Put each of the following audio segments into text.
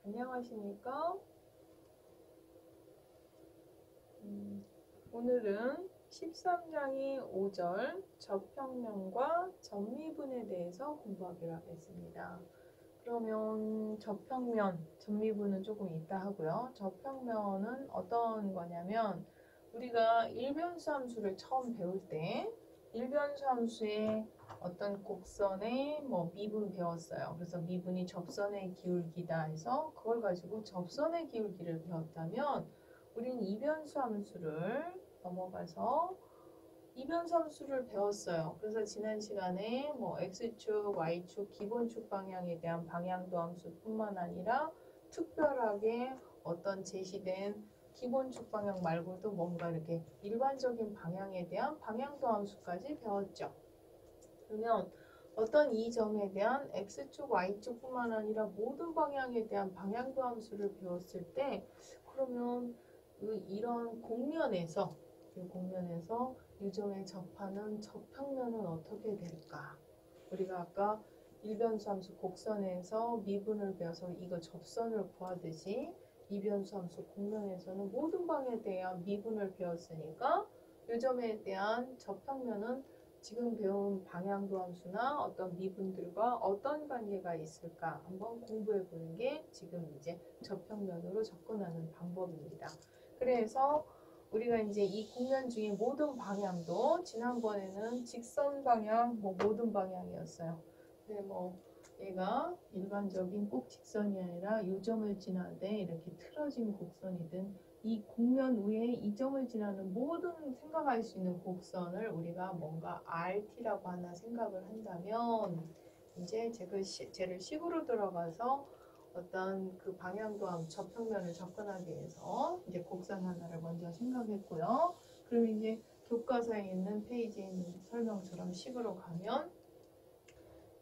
안녕하십니까? 오늘은 13장의 5절 접평면과 접미분에 대해서 공부하기로 하겠습니다. 그러면 접평면, 접미분은 조금 이따 하고요. 접평면은 어떤 거냐면 우리가 일변수 함수를 처음 배울 때 일변수 함수의 어떤 곡선의 미분 배웠어요. 그래서 미분이 접선의 기울기다 해서 그걸 가지고 접선의 기울기를 배웠다면 우린 이변수 함수를 넘어가서 이변수 함수를 배웠어요. 그래서 지난 시간에 x축, y축, 기본축 방향에 대한 방향도 함수뿐만 아니라 특별하게 어떤 제시된 기본축 방향 말고도 뭔가 이렇게 일반적인 방향에 대한 방향도 함수까지 배웠죠. 그러면 어떤 이 점에 대한 x축, y축뿐만 아니라 모든 방향에 대한 방향도 함수를 배웠을 때 그러면 이런 곡면에서 이 점에 접하는 접평면은 어떻게 될까? 우리가 아까 일변수 함수 곡선에서 미분을 배워서 이거 접선을 구하듯이 이변수 함수 곡면에서는 모든 방에 대한 미분을 배웠으니까 이 점에 대한 접평면은 지금 배운 방향도 함수나 어떤 미분들과 어떤 관계가 있을까 한번 공부해 보는 게 지금 이제 접평면으로 접근하는 방법입니다. 그래서 우리가 이제 이 곡면 중에 모든 방향도 지난번에는 직선 방향, 모든 방향이었어요. 근데 얘가 일반적인 꼭 직선이 아니라 요점을 지나되 이렇게 틀어진 곡선이든 이 곡면 위에 이 점을 지나는 모든 생각할 수 있는 곡선을 우리가 뭔가 RT라고 하나 생각을 한다면 이제 쟤를 식으로 들어가서 어떤 그 방향도함 접평면을 접근하기 위해서 이제 곡선 하나를 먼저 생각했고요. 그럼 이제 교과서에 있는 페이지에 있는 설명처럼 식으로 가면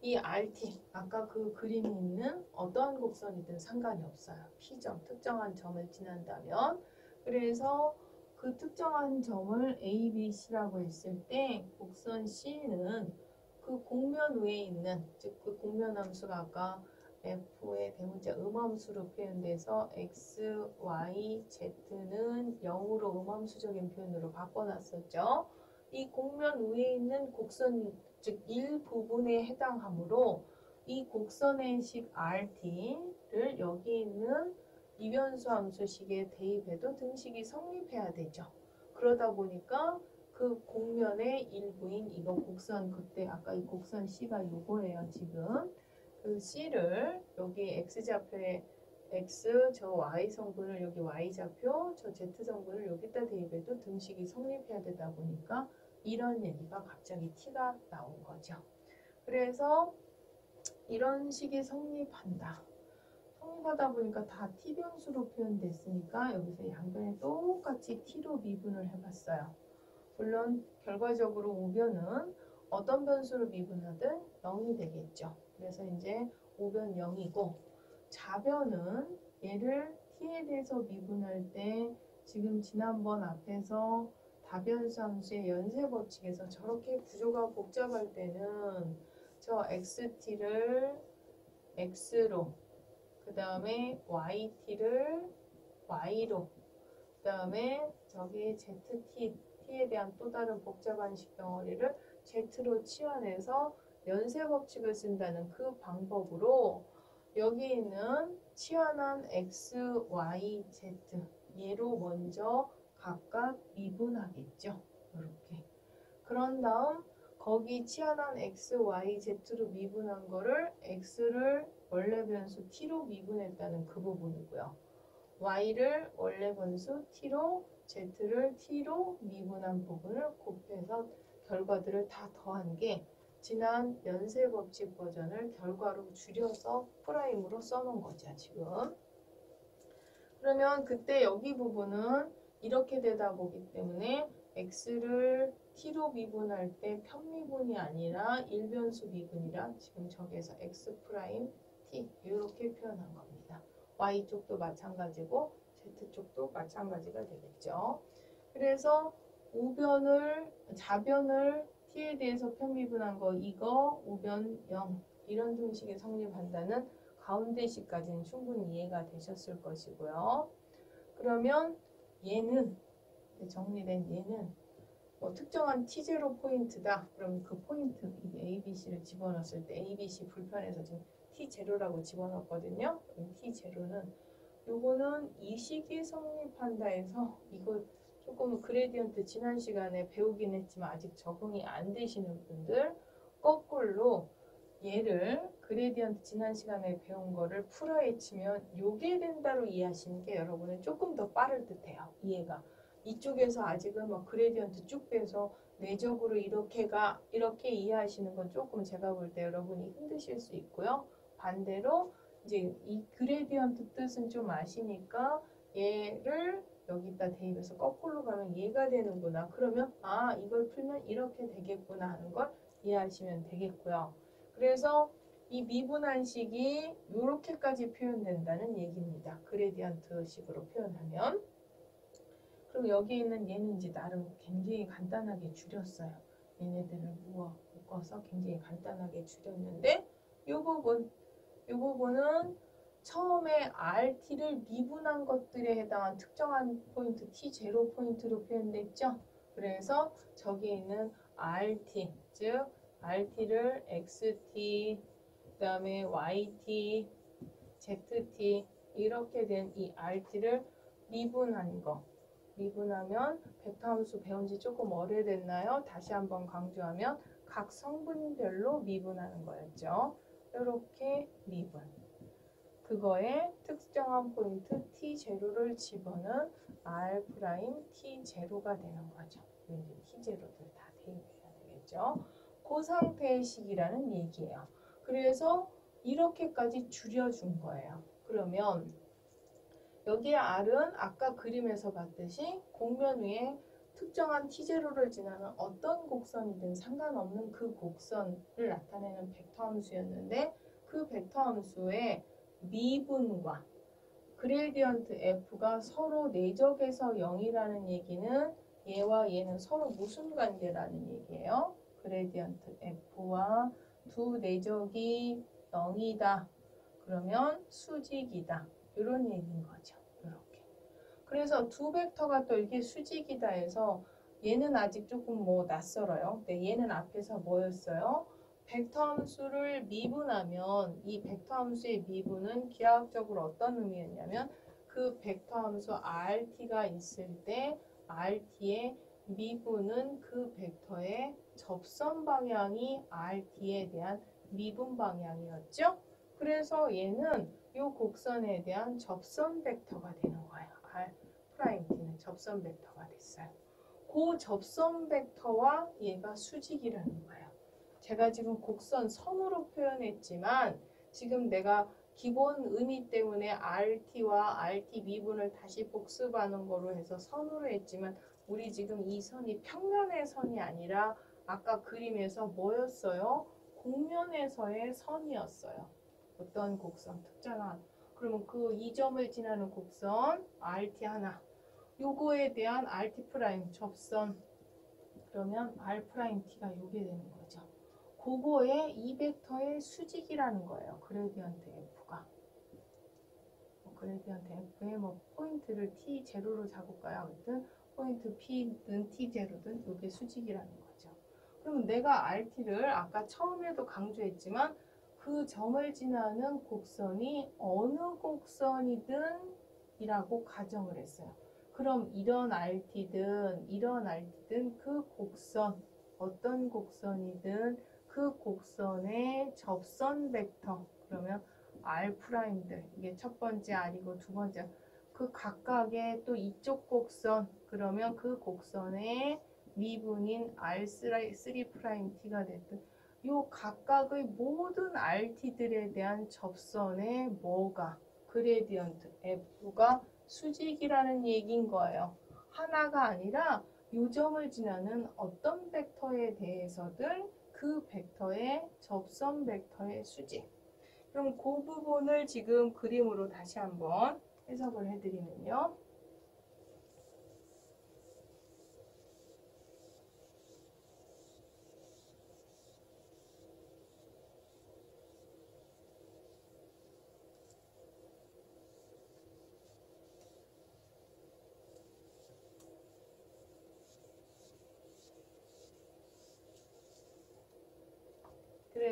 이 RT, 아까 그 그림이 있는 어떠한 곡선이든 상관이 없어요. P점, 특정한 점을 지난다면. 그래서 그 특정한 점을 A, B, C라고 했을 때 곡선 C는 그 곡면 위에 있는, 즉 그 곡면 함수가 아까 F의 대문자 음함수로 표현돼서 X, Y, Z는 0으로 음함수적인 표현으로 바꿔놨었죠. 이 곡면 위에 있는 곡선 즉 일부분에 해당하므로 이 곡선의 식 RT를 여기 있는 이변수 함수식에 대입해도 등식이 성립해야 되죠. 그러다 보니까 그 곡면의 일부인 이거 곡선 그때 아까 이 곡선 C가 요거예요. 지금 그 C를 여기 X좌표에 X 저 Y 성분을 여기 Y좌표 저 Z 성분을 여기다 대입해도 등식이 성립해야 되다 보니까 이런 얘기가 갑자기 T가 나온 거죠. 그래서 이런 식이 성립한다. 성립하다 보니까 다 T변수로 표현됐으니까 여기서 양변에 똑같이 T로 미분을 해봤어요. 물론 결과적으로 우변은 어떤 변수로 미분하든 0이 되겠죠. 그래서 이제 우변 0이고 좌변은 얘를 T에 대해서 미분할 때 지금 지난번 앞에서 다변수 함수의 연쇄 법칙에서 저렇게 구조가 복잡할 때는 저 xt를 x로 그 다음에 yt를 y로 그 다음에 저기 t에 대한 또 다른 복잡한 식 덩어리를 z로 치환해서 연쇄 법칙을 쓴다는 그 방법으로 여기 있는 치환한 x, y, z 얘로 먼저 각각 미분하겠죠. 이렇게. 그런 다음 거기 치환한 x, y, z로 미분한 거를 x를 원래 변수 t로 미분했다는 그 부분이고요. y를 원래 변수 t로 z를 t로 미분한 부분을 곱해서 결과들을 다 더한 게 지난 연쇄 법칙 버전을 결과로 줄여서 프라임으로 써놓은 거죠. 지금. 그러면 그때 여기 부분은 이렇게 되다 보기 때문에 x를 t로 미분할 때 편미분이 아니라 일변수 미분이라 지금 저기에서 x 프라임 t 이렇게 표현한 겁니다. y쪽도 마찬가지고 z쪽도 마찬가지가 되겠죠. 그래서 좌변을 t에 대해서 편미분한 거 이거 우변 0 이런 등식이 성립한다는 가운데식까지는 충분히 이해가 되셨을 것이고요. 그러면 얘는 정리된 얘는 뭐 특정한 T0 포인트다. 그럼 그 포인트 ABC를 집어넣었을 때 ABC 불편해서 지금 T0라고 집어넣었거든요. 그럼 T0는 요거는 이 식이 성립한다 해서 이거 조금 그레디언트 지난 시간에 배우긴 했지만 아직 적응이 안 되시는 분들 거꾸로 얘를 그레디언트 지난 시간에 배운 거를 풀어헤치면 요게 된다로 이해하시는 게 여러분은 조금 더 빠를 듯해요. 이해가. 이쪽에서 아직은 막 그레디언트 쭉 빼서 내적으로 이렇게 이해하시는 건 조금 제가 볼 때 여러분이 힘드실 수 있고요. 반대로 이제 이 그레디언트 뜻은 좀 아시니까 얘를 여기다 대입해서 거꾸로 가면 얘가 되는구나. 그러면 아 이걸 풀면 이렇게 되겠구나 하는 걸 이해하시면 되겠고요. 그래서 이 미분한식이 이렇게까지 표현된다는 얘기입니다. 그레디언트 식으로 표현하면. 그리고 여기 있는 얘는 이제 나름 굉장히 간단하게 줄였어요. 얘네들을 묶어서 굉장히 간단하게 줄였는데 이 부분은 처음에 RT를 미분한 것들에 해당한 특정한 포인트 T0 포인트로 표현됐죠. 그래서 저기에 있는 RT, 즉 RT를 XT, 그 다음에 YT, ZT 이렇게 된 이 RT를 미분한 거. 미분하면 벡터 함수 배운 지 조금 오래됐나요? 다시 한번 강조하면 각 성분별로 미분하는 거였죠. 이렇게 미분. 그거에 특정한 포인트 T0를 집어넣은 R'T0가 되는 거죠. 이제 T0들 다 대입해야 되겠죠. 그 상태의 식이라는 얘기예요. 그래서 이렇게까지 줄여준 거예요. 그러면 여기에 R은 아까 그림에서 봤듯이 곡면 위에 특정한 T0를 지나는 어떤 곡선이든 상관없는 그 곡선을 나타내는 벡터 함수였는데 그 벡터 함수의 미분과 그레디언트 F가 서로 내적에서 0이라는 얘기는 얘와 얘는 서로 무슨 관계라는 얘기예요? 그레디언트 F와 두 내적이 0이다. 그러면 수직이다. 이런 얘기인 거죠. 이렇게. 그래서 두 벡터가 또 이게 수직이다 해서 얘는 아직 조금 뭐 낯설어요. 근데 얘는 앞에서 뭐였어요? 벡터 함수를 미분하면 이 벡터 함수의 미분은 기하학적으로 어떤 의미였냐면 그 벡터 함수 RT가 있을 때 RT의 미분은 그 벡터의 접선 방향이 RT에 대한 미분 방향이었죠. 그래서 얘는 이 곡선에 대한 접선 벡터가 되는 거예요. R'T는 접선 벡터가 됐어요. 그 접선 벡터와 얘가 수직이라는 거예요. 제가 지금 곡선 선으로 표현했지만 지금 내가 기본 의미 때문에 RT와 RT 미분을 다시 복습하는 거로 해서 선으로 했지만 우리 지금 이 선이 평면의 선이 아니라 아까 그림에서 뭐였어요? 곡면에서의 선이었어요. 어떤 곡선 특정한 그러면 그 이 점을 지나는 곡선 RT 하나 요거에 대한 RT 프라임 접선 그러면 R''T가 요게 되는 거죠. 그거의 이 벡터의 수직이라는 거예요. 그레디언트 F가. 그레디언트 F의 뭐 포인트를 T0로 잡을까요? 아무튼 포인트 P든 T0든 요게 수직이라는 거죠. 그러면 내가 RT를 아까 처음에도 강조했지만 그 점을 지나는 곡선이 어느 곡선이든 이라고 가정을 했어요. 그럼 이런 RT든 그 곡선 어떤 곡선이든 그 곡선의 접선 벡터 그러면 R'들 이게 첫 번째 R이고 두 번째 그 각각의 또 이쪽 곡선 그러면 그 곡선의 미분인 R3'T가 됐든 요 각각의 모든 RT들에 대한 접선의 뭐가 그레디언트 F가 수직이라는 얘기인 거예요. 하나가 아니라 요점을 지나는 어떤 벡터에 대해서든 그 벡터의 접선 벡터의 수직. 그럼 그 부분을 지금 그림으로 다시 한번 해석을 해드리면요.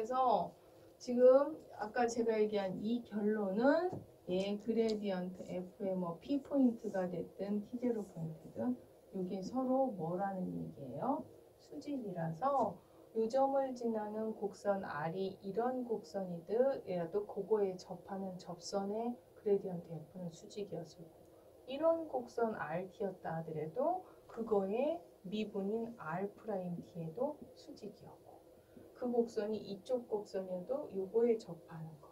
그래서 지금 아까 제가 얘기한 이 결론은 얘 그레디언트 F의 뭐 P 포인트가 됐든 T0 포인트든 이게 서로 뭐라는 얘기예요? 수직이라서 요점을 지나는 곡선 R이 이런 곡선이더라도 그거에 접하는 접선의 그레디언트 F는 수직이었을 거고 이런 곡선 RT였다 하더라도 그거의 미분인 R'T에도 수직이었고 그 곡선이 이쪽 곡선이어도 요거에 접하는 거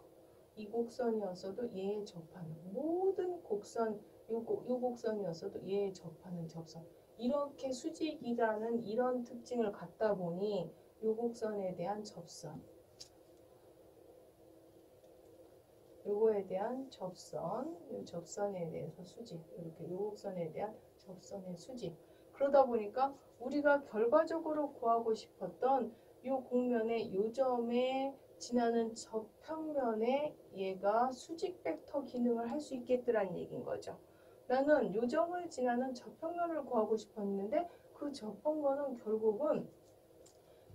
이 곡선이었어도 얘에 접하는 모든 곡선 요 곡선이었어도 얘에 접하는 접선 이렇게 수직이라는 이런 특징을 갖다 보니 요 곡선에 대한 접선 요거에 대한 접선 요 접선에 대해서 수직 이렇게 요 곡선에 대한 접선의 수직 그러다 보니까 우리가 결과적으로 구하고 싶었던 요 곡면의 요점에 지나는 접평면에 얘가 수직 벡터 기능을 할 수 있겠더란 얘기인 거죠. 나는 요점을 지나는 접평면을 구하고 싶었는데 그 접평면은 결국은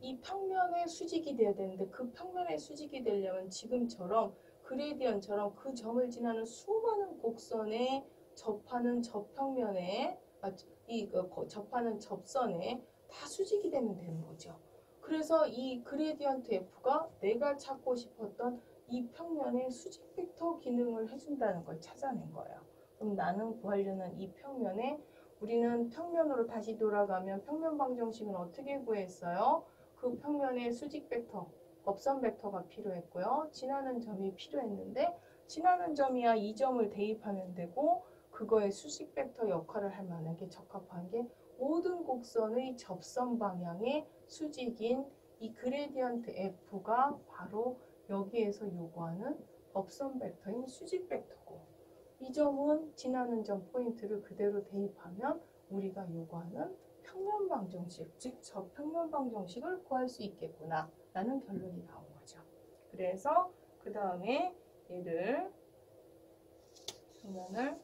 이 평면의 수직이 돼야 되는데 그 평면의 수직이 되려면 지금처럼 그레디언처럼 그 점을 지나는 수많은 곡선에 접하는 접평면에 접하는 접선에 다 수직이 되는 거죠. 그래서 이 그레디언트 F가 내가 찾고 싶었던 이 평면의 수직 벡터 기능을 해준다는 걸 찾아낸 거예요. 그럼 나는 구하려는 이 평면에 우리는 평면으로 다시 돌아가면 평면 방정식은 어떻게 구했어요? 그 평면의 수직 벡터, 법선 벡터가 필요했고요. 지나는 점이 필요했는데 지나는 점이야 이 점을 대입하면 되고 그거의 수직 벡터 역할을 할 만하게 적합한 게 모든 곡선의 접선 방향의 수직인 이 그레디언트 F가 바로 여기에서 요구하는 법선 벡터인 수직 벡터고 이 점은 지나는 점 포인트를 그대로 대입하면 우리가 요구하는 평면 방정식, 즉 저평면 방정식을 구할 수 있겠구나 라는 결론이 나온 거죠. 그래서 그 다음에 얘를 평면을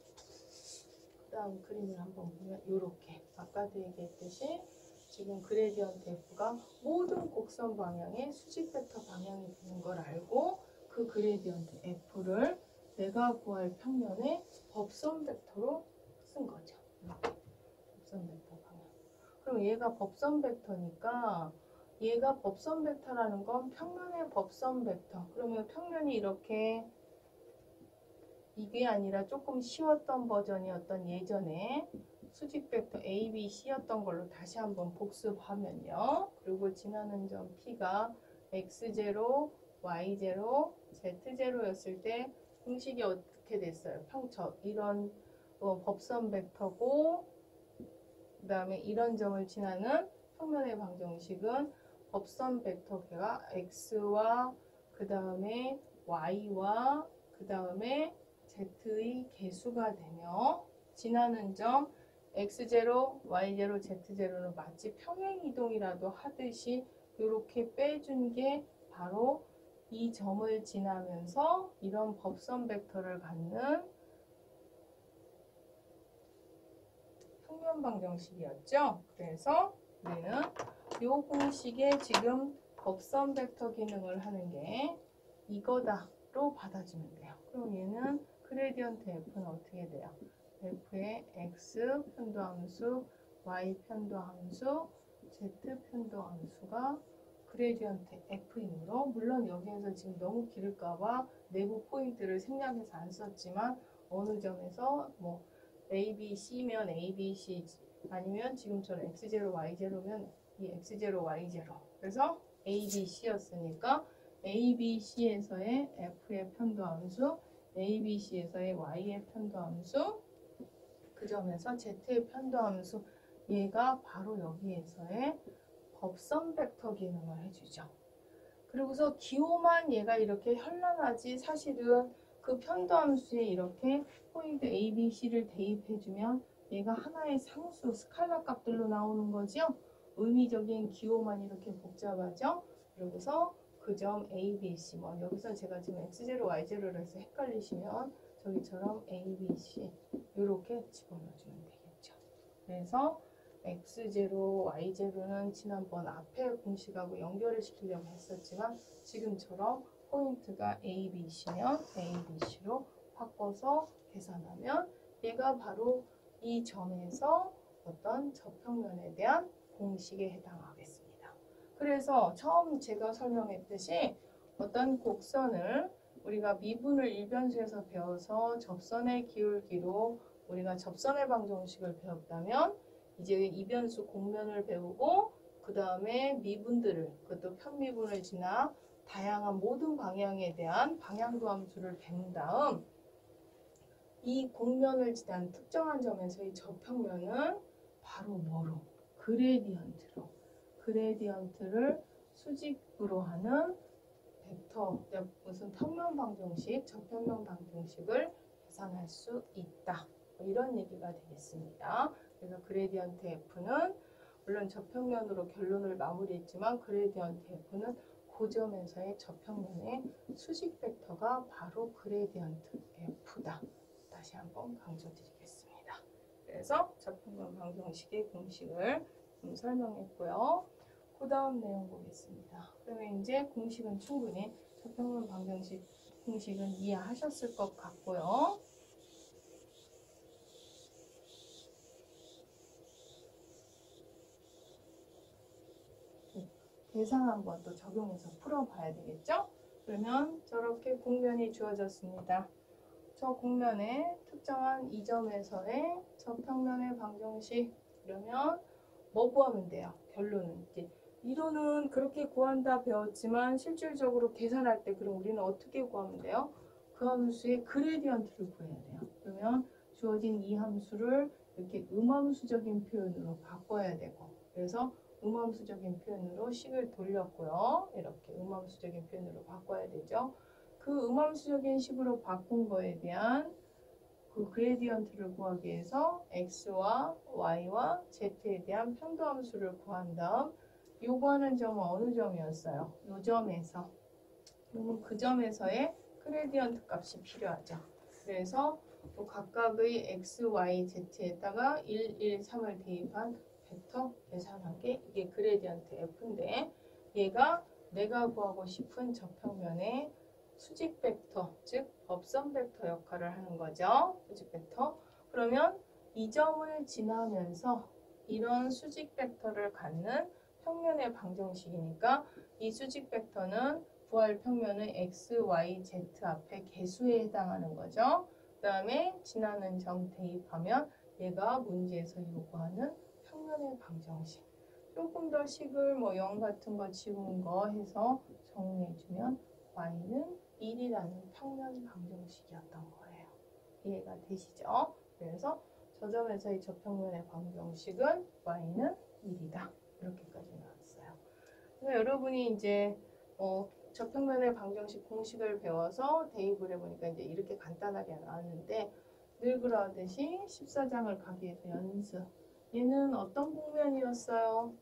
다음 그림을 한번 보면 이렇게 아까도 얘기했듯이 지금 그레디언트 F가 모든 곡선 방향의 수직 벡터 방향이 되는 걸 알고 그 그레디언트 F를 내가 구할 평면의 법선 벡터로 쓴 거죠. 이렇게 법선 벡터 방향. 그럼 얘가 법선 벡터니까 얘가 법선 벡터라는 건 평면의 법선 벡터. 그러면 평면이 이렇게 이게 아니라 조금 쉬웠던 버전이었던 예전에 수직 벡터 A, B, C였던 걸로 다시 한번 복습하면요. 그리고 지나는 점 P가 X0, Y0, Z0였을 때 공식이 어떻게 됐어요? 이런 법선 벡터고 그 다음에 이런 점을 지나는 평면의 방정식은 법선 벡터가 X와 그 다음에 Y와 그 다음에 Z의 개수가 되며 지나는 점 X0, Y0, Z0는 마치 평행이동이라도 하듯이 이렇게 빼준 게 바로 이 점을 지나면서 이런 법선 벡터를 갖는 평면 방정식이었죠. 그래서 우리는 이 공식에 지금 법선 벡터 기능을 하는 게 이거다로 받아주면 돼요. 그럼 얘는 그레디언트 F는 어떻게 돼요? F의 X 편도함수, Y 편도함수, Z 편도함수가 그레디언트 F이므로 물론 여기에서 지금 너무 길을까봐 내부 포인트를 생략해서 안 썼지만 어느 점에서 뭐 A, B, C면 A, B, C 아니면 지금처럼 X0, Y0면 이 X0, Y0 그래서 A, B, C였으니까 A, B, C에서의 F의 편도함수 A, B, C에서의 Y의 편도함수 그 점에서 Z의 편도함수 얘가 바로 여기에서의 법선 벡터 기능을 해주죠. 그리고서 기호만 얘가 이렇게 현란하지 사실은 그 편도함수에 이렇게 포인트 A, B, C를 대입해주면 얘가 하나의 상수, 스칼라 값들로 나오는 거죠. 의미적인 기호만 이렇게 복잡하죠. 그리고서 그 점 A, B, C 뭐 여기서 제가 지금 X0, Y0를 해서 헷갈리시면 저기처럼 A, B, C 이렇게 집어넣어주면 되겠죠. 그래서 x0, y0는 지난번 앞에 공식하고 연결을 시키려고 했었지만 지금처럼 포인트가 A, B, C면 A, B, C로 바꿔서 계산하면 얘가 바로 이 점에서 어떤 저평면에 대한 공식에 해당하겠습니다. 그래서 처음 제가 설명했듯이 어떤 곡선을 우리가 미분을 일변수에서 배워서 접선의 기울기로 우리가 접선의 방정식을 배웠다면 이제 이변수 곡면을 배우고 그 다음에 미분들을 그것도 편미분을 지나 다양한 모든 방향에 대한 방향도 함수를 배운 다음 이 곡면을 지난 특정한 점에서의 저평면은 바로 뭐로? 그레디언트로. 그레디언트를 수직으로 하는 벡터, 무슨 평면 방정식, 저평면 방정식을 계산할 수 있다. 이런 얘기가 되겠습니다. 그래서 그레디언트 F는 물론 저평면으로 결론을 마무리했지만 그레디언트 F는 고점에서의 저평면의 수직 벡터가 바로 그레디언트 F다. 다시 한번 강조드리겠습니다. 그래서 저평면 방정식의 공식을 설명했고요. 그 다음 내용 보겠습니다. 그러면 이제 공식은 충분히 저평면 방정식 공식은 이해하셨을 것 같고요. 계산 한번 또 적용해서 풀어봐야 되겠죠? 그러면 저렇게 곡면이 주어졌습니다. 저 곡면의 특정한 이 점에서의 저평면의 방정식 그러면 뭐 구하면 돼요? 결론은 이제 이론은 그렇게 구한다 배웠지만 실질적으로 계산할 때 그럼 우리는 어떻게 구하면 돼요? 그 함수의 그레디언트를 구해야 돼요. 그러면 주어진 이 함수를 이렇게 음함수적인 표현으로 바꿔야 되고 그래서 음함수적인 표현으로 식을 돌렸고요. 이렇게 음함수적인 표현으로 바꿔야 되죠. 그 음함수적인 식으로 바꾼 거에 대한 그 그레디언트를 구하기 위해서 x와 y와 z에 대한 편도함수를 구한 다음 요구하는 점은 어느 점이었어요? 요 점에서. 그러면 그 점에서의 그레디언트 값이 필요하죠. 그래서 또 각각의 x, y, z에다가 1, 1, 3을 대입한 벡터 계산한 게 이게 그레디언트 f인데 얘가 내가 구하고 싶은 저평면의 수직 벡터, 즉 법선 벡터 역할을 하는 거죠. 수직 벡터. 그러면 이 점을 지나면서 이런 수직 벡터를 갖는 평면의 방정식이니까 이 수직 벡터는 구할 평면은 x, y, z 앞에 개수에 해당하는 거죠. 그 다음에 지나는 점 대입하면 얘가 문제에서 요구하는 평면의 방정식. 조금 더 식을 뭐 0 같은 거 지운 거 해서 정리해주면 y는 1이라는 평면 방정식이었던 거예요. 이해가 되시죠? 그래서 저 점에서의 저평면의 방정식은 y는 1이다. 이렇게까지 나왔어요. 그래서 여러분이 이제 저평면의 방정식 공식을 배워서 대입을 해보니까 이제 이렇게 간단하게 나왔는데 늘 그러듯이 14장을 가기 위해서 연습. 얘는 어떤 곡면이었어요?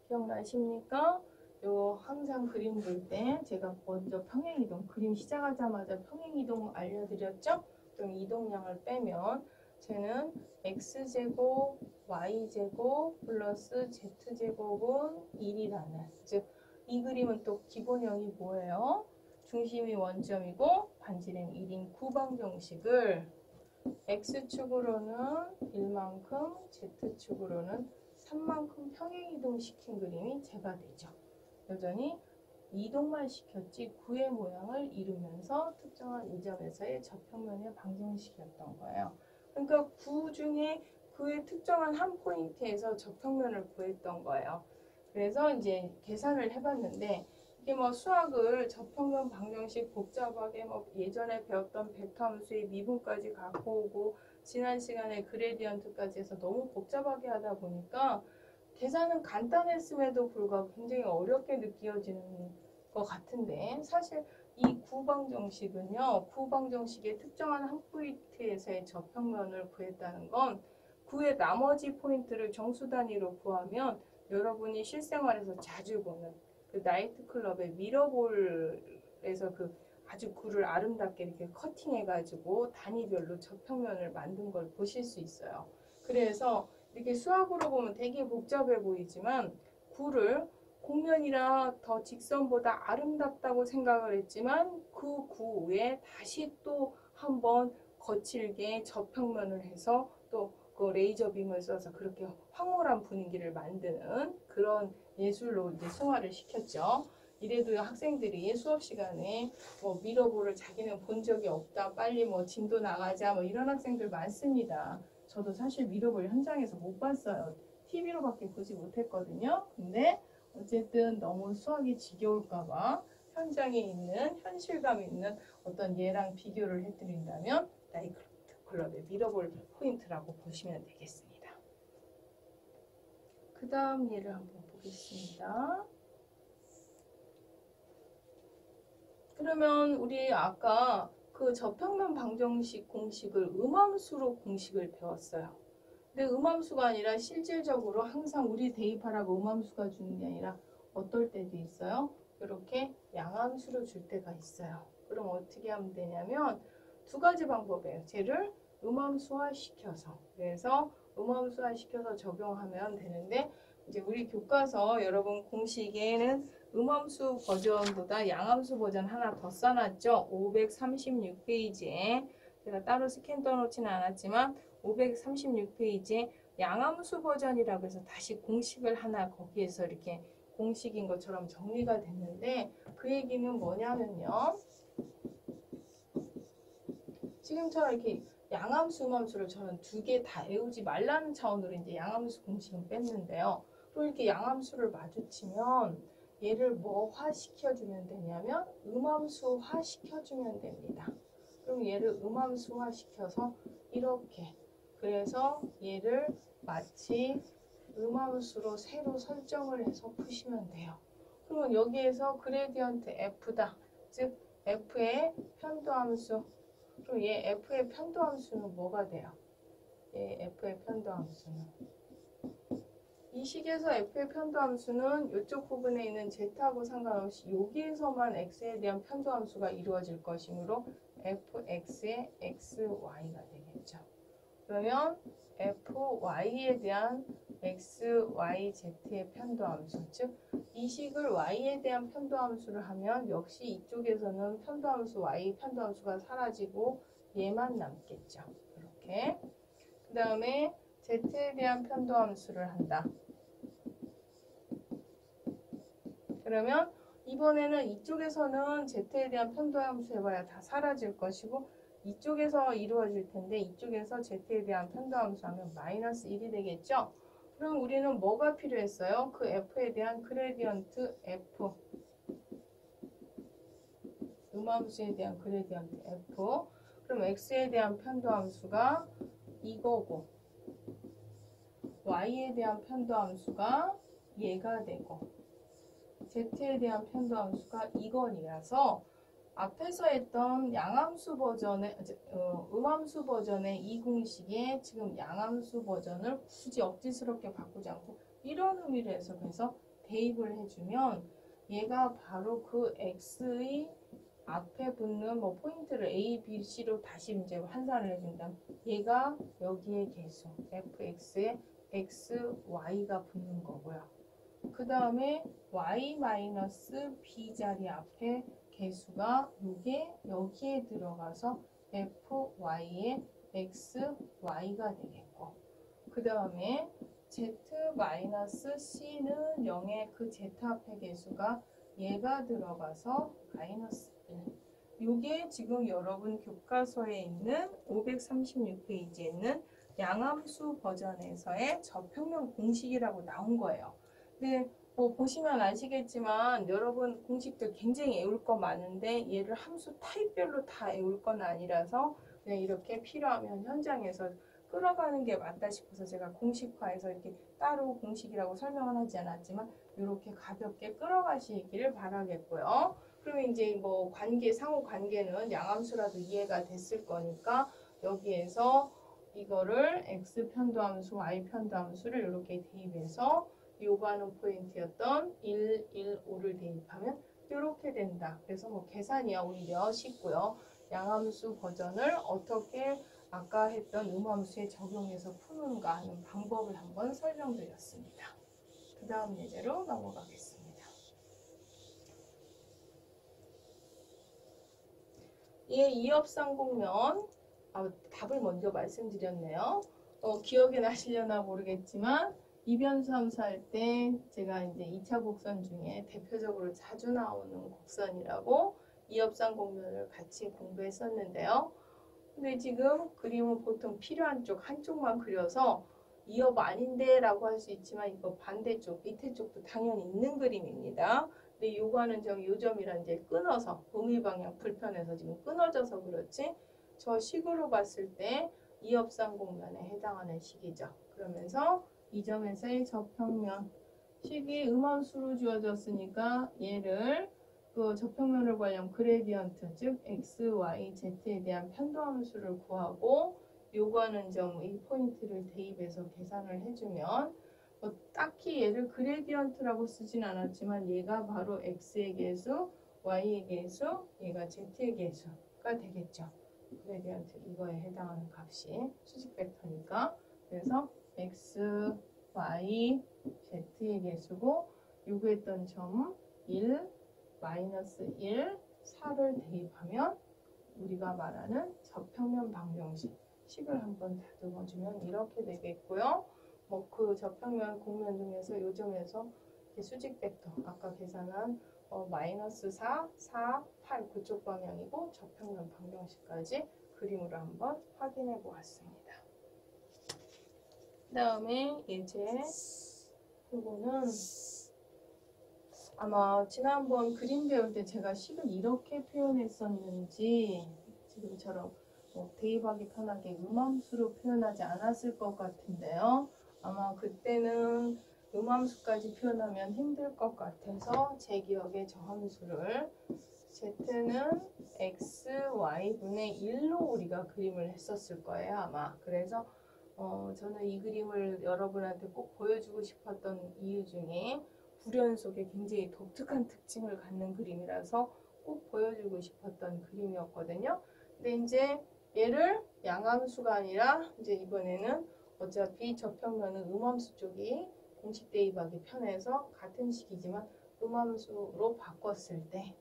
기억나십니까? 요 항상 그림 볼 때 제가 먼저 평행이동 그림 시작하자마자 평행이동 알려드렸죠? 그럼 이동량을 빼면 쟤는 x제곱 y제곱 플러스 z제곱은 1이라는 즉 이 그림은 또 기본형이 뭐예요? 중심이 원점이고 반지름 1인 구방정식을 x축으로는 1만큼 z축으로는 3만큼 평행이동 시킨 그림이 제가 되죠. 여전히 이동만 시켰지 구의 모양을 이루면서 특정한 이 점에서의 저평면의 방정식이었던 거예요. 그러니까 구 중에 그의 특정한 한 포인트에서 저평면을 구했던 거예요. 그래서 이제 계산을 해봤는데 이게 뭐 수학을 저평면 방정식 복잡하게 뭐 예전에 배웠던 벡터 함수의 미분까지 갖고 오고 지난 시간에 그레디언트까지 해서 너무 복잡하게 하다 보니까 계산은 간단했음에도 불구하고 굉장히 어렵게 느껴지는 것 같은데 사실 이 구방정식은요. 구방정식의 특정한 한 포인트에서의 저평면을 구했다는 건 구의 나머지 포인트를 정수 단위로 구하면 여러분이 실생활에서 자주 보는 그 나이트클럽의 미러볼에서 그 아주 구를 아름답게 이렇게 커팅해가지고 단위별로 저평면을 만든 걸 보실 수 있어요. 그래서 이렇게 수학으로 보면 되게 복잡해 보이지만 구를 곡면이라 더 직선보다 아름답다고 생각을 했지만 그 구 위에 다시 또 한번 거칠게 저평면을 해서 또 그 레이저 빔을 써서 그렇게 황홀한 분위기를 만드는 그런 예술로 이제 승화를 시켰죠. 이래도 학생들이 수업 시간에 뭐 미러볼을 자기는 본 적이 없다, 빨리 뭐 진도 나가자, 뭐 이런 학생들 많습니다. 저도 사실 미러볼 현장에서 못 봤어요. TV로밖에 보지 못했거든요. 근데 어쨌든 너무 수학이 지겨울까봐 현장에 있는 현실감 있는 어떤 얘랑 비교를 해드린다면 나이클럽의 미러볼 포인트라고 보시면 되겠습니다. 그 다음 예를 한번 보겠습니다. 그러면 우리 아까 그 저평면 방정식 공식을 음함수로 공식을 배웠어요. 근데 음함수가 아니라 실질적으로 항상 우리 대입하라고 음함수가 주는 게 아니라 어떨 때도 있어요. 이렇게 양함수로 줄 때가 있어요. 그럼 어떻게 하면 되냐면 두 가지 방법이에요. 쟤를 음함수화 시켜서, 그래서 음함수화 시켜서 적용하면 되는데, 이제 우리 교과서 여러분 공식에는 음함수 버전보다 양함수 버전 하나 더 써놨죠. 536페이지에 제가 따로 스캔 떠놓지는 않았지만 536페이지에 양함수 버전이라고 해서 다시 공식을 하나 거기에서 이렇게 공식인 것처럼 정리가 됐는데, 그 얘기는 뭐냐면요. 지금처럼 이렇게 양함수, 음함수를 저는 두 개 다 외우지 말라는 차원으로 이제 양함수 공식은 뺐는데요. 또 이렇게 양함수를 마주치면 얘를 뭐화 시켜주면 되냐면 음함수화 시켜주면 됩니다. 그럼 얘를 음함수화 시켜서 이렇게, 그래서 얘를 마치 음함수로 새로 설정을 해서 푸시면 돼요. 그러면 여기에서 그레디언트 F다. 즉 F의 편도함수. 그럼 얘 F의 편도함수는 뭐가 돼요? 얘 F의 편도함수는 이 식에서 F의 편도함수는 이쪽 부분에 있는 Z하고 상관없이 여기에서만 X에 대한 편도함수가 이루어질 것이므로 Fx의 XY가 되겠죠. 그러면 FY에 대한 XYZ의 편도함수, 즉 이 식을 Y에 대한 편도함수를 하면 역시 이쪽에서는 편도함수 Y 편도함수가 사라지고 얘만 남겠죠. 이렇게. 그 다음에 Z에 대한 편도함수를 한다. 그러면 이번에는 이쪽에서는 Z에 대한 편도함수 해봐야 다 사라질 것이고 이쪽에서 이루어질 텐데 이쪽에서 Z에 대한 편도함수 하면 마이너스 1이 되겠죠? 그럼 우리는 뭐가 필요했어요? 그 F에 대한 그레디언트 F. 음함수에 대한 그레디언트 F. 그럼 X에 대한 편도함수가 이거고 Y에 대한 편도함수가 얘가 되고 Z에 대한 편도함수가 이건이라서 앞에서 했던 양함수 버전의 음함수 버전의 이 공식에 지금 양함수 버전을 굳이 억지스럽게 바꾸지 않고 이런 의미로 해석해서 대입을 해주면 얘가 바로 그 X의 앞에 붙는 뭐 포인트를 A, B, C로 다시 이제 환산을 해준다면 얘가 여기에 계수 fx에 x, y가 붙는 거고요. 그 다음에 y-b 자리 앞에 개수가 요게 여기에 들어가서 fy의 x, y가 되겠고 그 다음에 z-c는 0의 그 z 앞에 개수가 얘가 들어가서 마이너스 1. 요게 지금 여러분 교과서에 있는 536페이지에 있는 양함수 버전에서의 저평면 공식이라고 나온 거예요. 근데 뭐 보시면 아시겠지만 여러분 공식들 굉장히 외울 거 많은데 얘를 함수 타입별로 다 외울 건 아니라서 그냥 이렇게 필요하면 현장에서 끌어가는 게 맞다 싶어서 제가 공식화해서 이렇게 따로 공식이라고 설명은 하지 않았지만 이렇게 가볍게 끌어가시기를 바라겠고요. 그러면 이제 뭐 관계, 상호 관계는 양함수라도 이해가 됐을 거니까 여기에서 이거를 x 편도함수, y 편도함수를 이렇게 대입해서 요구하는 포인트였던 1, 1, 5를 대입하면 이렇게 된다. 그래서 뭐 계산이야 오히려 쉽고요. 양함수 버전을 어떻게 아까 했던 음함수에 적용해서 푸는가 하는 방법을 한번 설명드렸습니다. 그 다음 예제로 넘어가겠습니다. 예, 이업상공면 답을 먼저 말씀드렸네요. 기억이 나시려나 모르겠지만 이변수 함수할 때 제가 이제 2차 곡선 중에 대표적으로 자주 나오는 곡선이라고 이업상공면을 같이 공부했었는데요. 근데 지금 그림은 보통 필요한 쪽 한쪽만 그려서 이업 아닌데 라고 할 수 있지만 이거 반대쪽 밑에 쪽도 당연히 있는 그림입니다. 근데 요거는 요점이란 이제 끊어서 음위방향 불편해서 지금 끊어져서 그렇지 저 식으로 봤을 때 이업상공면에 해당하는 식이죠. 그러면서 이 점에서의 저평면 식이 음함수로 주어졌으니까 얘를 그 저평면을 구하려면 그레디언트 즉 x, y, z에 대한 편도함수를 구하고 요구하는 점 이 포인트를 대입해서 계산을 해주면 딱히 얘를 그레디언트라고 쓰진 않았지만 얘가 바로 x의 계수, y의 계수, 얘가 z의 계수가 되겠죠. 그레디언트 이거에 해당하는 값이 수직 벡터니까 그래서 x, y, z의 계수고 요구했던 점 1, 마이너스 1, 4를 대입하면 우리가 말하는 저평면 방정식 식을 한번 다듬어주면 이렇게 되겠고요. 그 저평면 공면 중에서 요점에서 수직 벡터 아까 계산한 마이너스 4, 4, 8 그쪽 방향이고 저평면 방정식까지 그림으로 한번 확인해 보았습니다. 그 다음에 예제 이거는 아마 지난번 그림 배울 때 제가 식을 이렇게 표현했었는지 지금처럼 대입하기 편하게 음함수로 표현하지 않았을 것 같은데요. 아마 그때는 음함수까지 표현하면 힘들 것 같아서 제 기억에 저 함수를 z는 x, y분의 1로 우리가 그림을 했었을 거예요. 아마. 그래서 저는 이 그림을 여러분한테 꼭 보여주고 싶었던 이유 중에 불연속에 굉장히 독특한 특징을 갖는 그림이라서 꼭 보여주고 싶었던 그림이었거든요. 근데 이제 얘를 양함수가 아니라 이제 이번에는 어차피 저평면은 음함수 쪽이 공식 대입하기 편해서 같은 식이지만 음함수로 바꿨을 때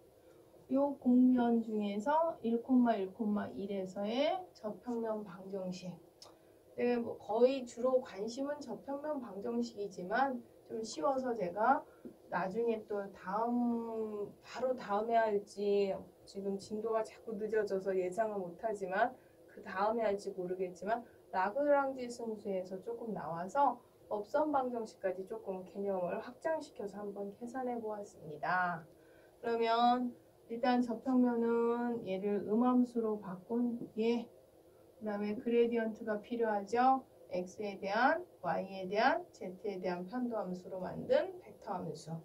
이 공면 중에서 1,1,1에서의 저평면 방정식 네, 거의 주로 관심은 저평면 방정식이지만 좀 쉬워서 제가 나중에 또 바로 다음에 할지 지금 진도가 자꾸 늦어져서 예상을 못하지만 그 다음에 할지 모르겠지만 라그랑지 승수에서 조금 나와서 업선 방정식까지 조금 개념을 확장시켜서 한번 계산해 보았습니다. 그러면 일단 저평면은 얘를 음함수로 바꾼 얘 그 다음에 그레디언트가 필요하죠. x에 대한, y에 대한, z에 대한 편도함수로 만든 벡터 함수.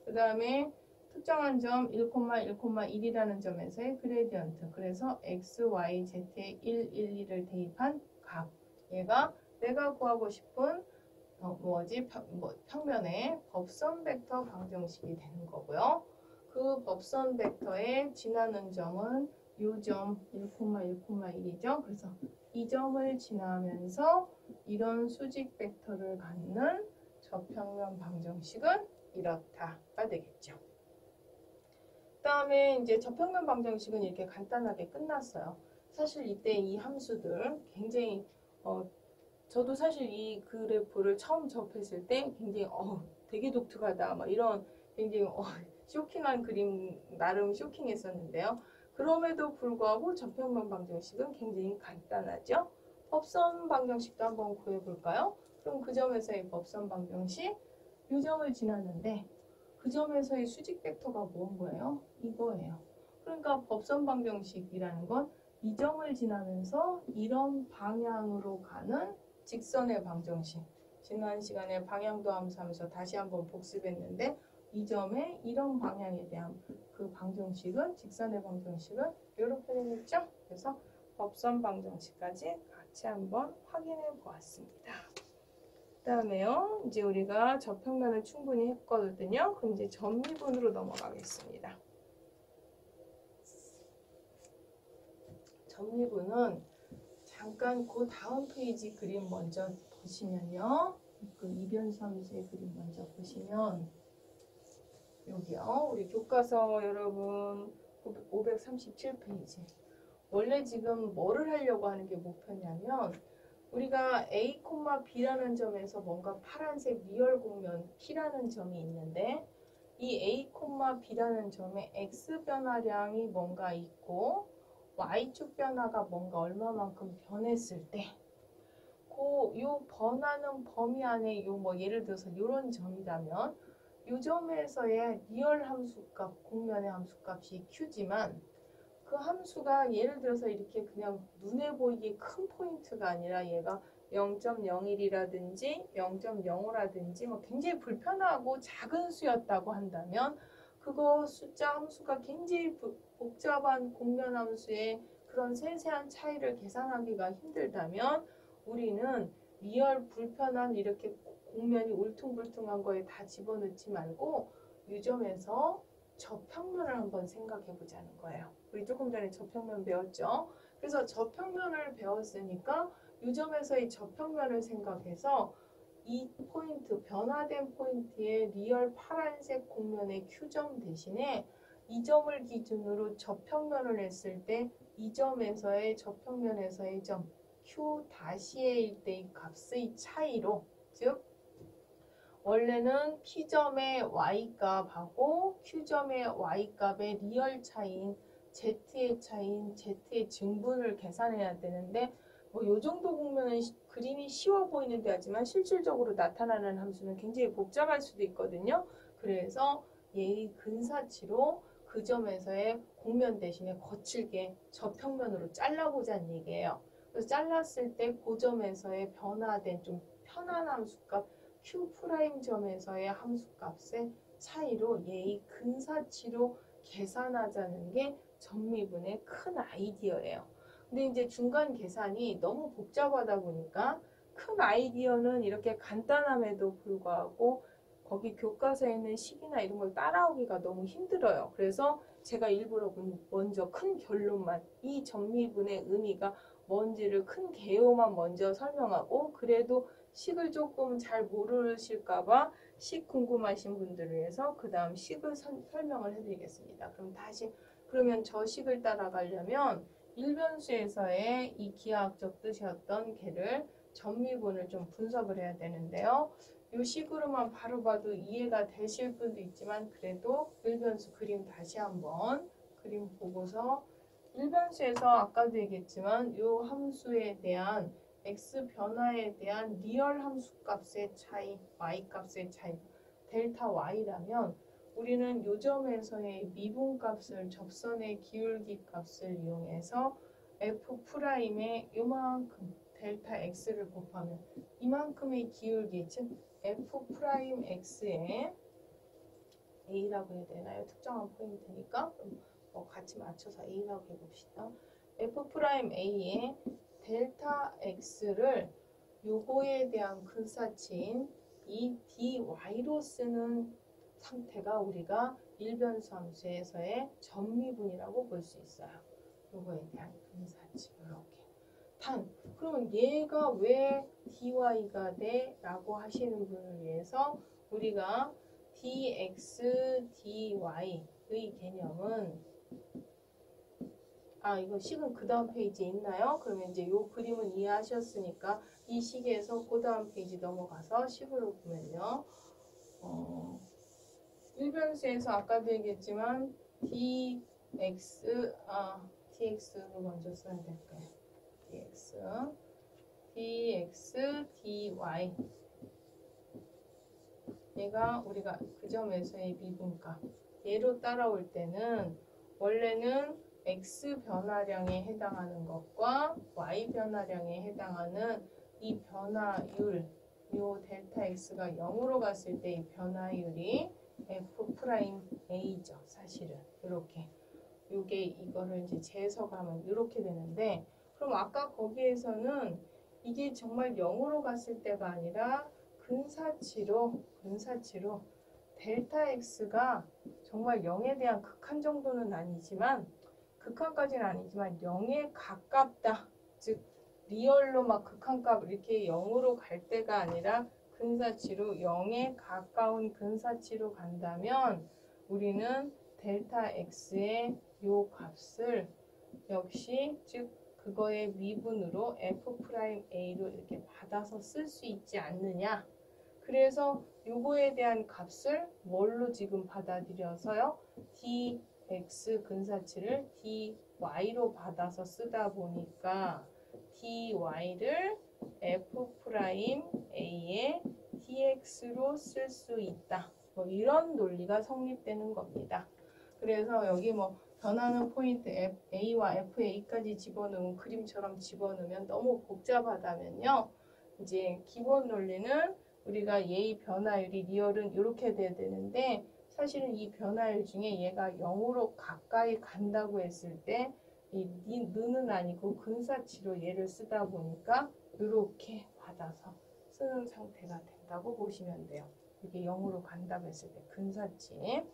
그 다음에 특정한 점 1,1,1이라는 점에서의 그레디언트. 그래서 x, y, z에 1, 1, 2를 대입한 값. 얘가 내가 구하고 싶은 평면의 법선 벡터 방정식이 되는 거고요. 그 법선 벡터에 지나는 점은 이 점 1,1,1이죠. 그래서 이 점을 지나면서 이런 수직 벡터를 갖는 저평면 방정식은 이렇다가 되겠죠. 그 다음에 이제 저평면 방정식은 이렇게 간단하게 끝났어요. 사실 이때 이 함수들 굉장히 저도 사실 이 그래프를 처음 접했을 때 굉장히 되게 독특하다 막 이런 굉장히 쇼킹한 그림 나름 쇼킹했었는데요. 그럼에도 불구하고 저평면 방정식은 굉장히 간단하죠. 법선 방정식도 한번 구해볼까요? 그럼 그 점에서의 법선 방정식 이 점을 지났는데 그 점에서의 수직 벡터가 뭔 거예요? 이거예요. 그러니까 법선 방정식이라는 건 이 점을 지나면서 이런 방향으로 가는 직선의 방정식. 지난 시간에 방향도 함수하면서 다시 한번 복습했는데 이 점의 이런 방향에 대한 그 방정식은 직선의 방정식은 이렇게 되겠죠? 그래서 법선 방정식까지 같이 한번 확인해 보았습니다. 그 다음에요. 이제 우리가 저평면을 충분히 했거든요. 그럼 이제 점미분으로 넘어가겠습니다. 점미분은 잠깐 그 다음 페이지 그림 먼저 보시면요. 그 이변수 함수의 그림 먼저 보시면 여기요. 우리 교과서 여러분 537페이지. 원래 지금 뭐를 하려고 하는 게 목표냐면 우리가 A, B라는 점에서 뭔가 파란색 리얼 공면 P라는 점이 있는데 이 A, B라는 점에 X 변화량이 뭔가 있고 Y축 변화가 뭔가 얼마만큼 변했을 때 요 변하는 범위 안에 요 뭐 예를 들어서 요런 점이라면 요 점에서의 리얼 함수값, 공면의 함수값이 Q지만 그 함수가 예를 들어서 이렇게 그냥 눈에 보이기 큰 포인트가 아니라 얘가 0.01이라든지 0.05라든지 뭐 굉장히 불편하고 작은 수였다고 한다면 그거 숫자 함수가 굉장히 복잡한 공면 함수의 그런 세세한 차이를 계산하기가 힘들다면 우리는 리얼 불편한 이렇게 공면이 울퉁불퉁한 거에 다 집어넣지 말고 이 점에서 저평면을 한번 생각해 보자는 거예요. 우리 조금 전에 저평면 배웠죠? 그래서 저평면을 배웠으니까 이 점에서의 저평면을 생각해서 이 포인트, 변화된 포인트의 리얼 파란색 공면의 Q점 대신에 이 점을 기준으로 저평면을 했을 때 이 점에서의 저평면에서의 점 Q 다시의 때의 값의 차이로 즉 원래는 P점의 Y값하고 Q점의 Y값의 리얼 차이인 Z의 차이인 Z의 증분을 계산해야 되는데 뭐 요 정도 보면 그림이 쉬워 보이는데 하지만 실질적으로 나타나는 함수는 굉장히 복잡할 수도 있거든요. 그래서 얘의 근사치로 그 점에서의 공면 대신에 거칠게 저평면으로 잘라보자는 얘기예요. 그래서 잘랐을 때 그 점에서의 변화된 좀 편한 함수값 Q 프라임 점에서의 함수값의 차이로 얘의 근사치로 계산하자는 게 전미분의 큰 아이디어예요. 근데 이제 중간 계산이 너무 복잡하다 보니까 큰 아이디어는 이렇게 간단함에도 불구하고 거기 교과서에 있는 식이나 이런 걸 따라오기가 너무 힘들어요. 그래서 제가 일부러 먼저 큰 결론만 이 전미분의 의미가 뭔지를 큰 개요만 먼저 설명하고 그래도 식을 조금 잘 모르실까봐 식 궁금하신 분들을 위해서 그 다음 식을 설명을 해드리겠습니다. 그러면 저 식을 따라가려면 일변수에서의 이 기하학적 뜻이었던 걔를 전미분을 좀 분석을 해야 되는데요. 이 식으로만 바로 봐도 이해가 되실 분도 있지만 그래도 일변수 그림 다시 한번 그림 보고서 일변수에서 아까도 얘기했지만 이 함수에 대한 x 변화에 대한 리얼 함수 값의 차이, y 값의 차이, 델타 y라면 우리는 요 점에서의 미분 값을 접선의 기울기 값을 이용해서 f'의 요만큼 델타 x를 곱하면 이만큼의 기울기, 즉 f'x의 a라고 해야 되나요? 특정한 포인트니까 같이 맞춰서 a라고 해봅시다. f'a의 델타 x를 요거에 대한 근사치인 이 dy로 쓰는 상태가 우리가 일변수 함수에서의 전미분이라고 볼 수 있어요. 요거에 대한 근사치 이렇게. 그러면 얘가 왜 dy가 돼? 라고 하시는 분을 위해서 우리가 dx, dy의 개념은 이거 식은 그 다음 페이지에 있나요? 그러면 이제 요 그림은 이해하셨으니까 이 식에서 그 다음 페이지 넘어가서 식으로 보면요. 일변수에서 아까도 얘기했지만 dx로 먼저 써야 될까요? dx, dy 얘가 우리가 그 점에서의 미분값 얘로 따라올 때는 원래는 x 변화량에 해당하는 것과 y 변화량에 해당하는 이 변화율 요 델타 x가 0으로 갔을 때 이 변화율이 f'a죠. 사실은 이렇게 요게 이거를 이제 재해석하면 이렇게 되는데 그럼 아까 거기에서는 이게 정말 0으로 갔을 때가 아니라 근사치로 델타 x가 정말 0에 대한 극한 정도는 아니지만 극한까지는 아니지만 0에 가깝다. 즉 리얼로 막 극한값 이렇게 0으로 갈 때가 아니라 근사치로 0에 가까운 근사치로 간다면 우리는 델타 x의 요 값을 역시 즉 그거의 미분으로 f'a로 이렇게 받아서 쓸 수 있지 않느냐. 그래서 요거에 대한 값을 뭘로 지금 받아들여서요? dx 근사치를 dy로 받아서 쓰다 보니까 dy를 f'a의 dx로 쓸 수 있다. 뭐 이런 논리가 성립되는 겁니다. 그래서 여기 뭐 변하는 포인트 a와 fa까지 집어넣으면 그림처럼 집어넣으면 너무 복잡하다면요. 이제 기본 논리는 우리가 얘의 변화율이 리얼은 이렇게 돼야 되는데 사실은 이 변화율 중에 얘가 0으로 가까이 간다고 했을 때 이 는은 아니고 근사치로 얘를 쓰다 보니까 이렇게 받아서 쓰는 상태가 된다고 보시면 돼요. 이게 0으로 간다고 했을 때 근사치.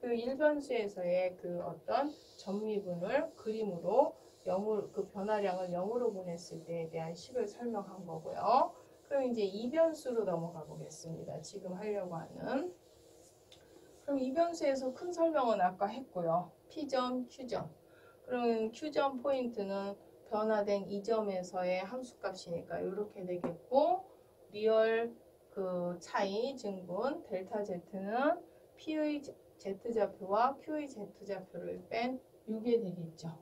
그 일변수에서의 그 어떤 전미분을 그림으로 0으로 그 변화량을 0으로 보냈을 때에 대한 식을 설명한 거고요. 그럼 이제 이변수로 넘어가 보겠습니다. 지금 하려고 하는. 그럼 이변수에서 큰 설명은 아까 했고요. P점, Q점. 그럼 Q점 포인트는 변화된 이 점에서의 함수값이니까 이렇게 되겠고 리얼 그 차이 증분 델타 Z는 P의 Z좌표와 Q의 Z좌표를 뺀 6이 되겠죠.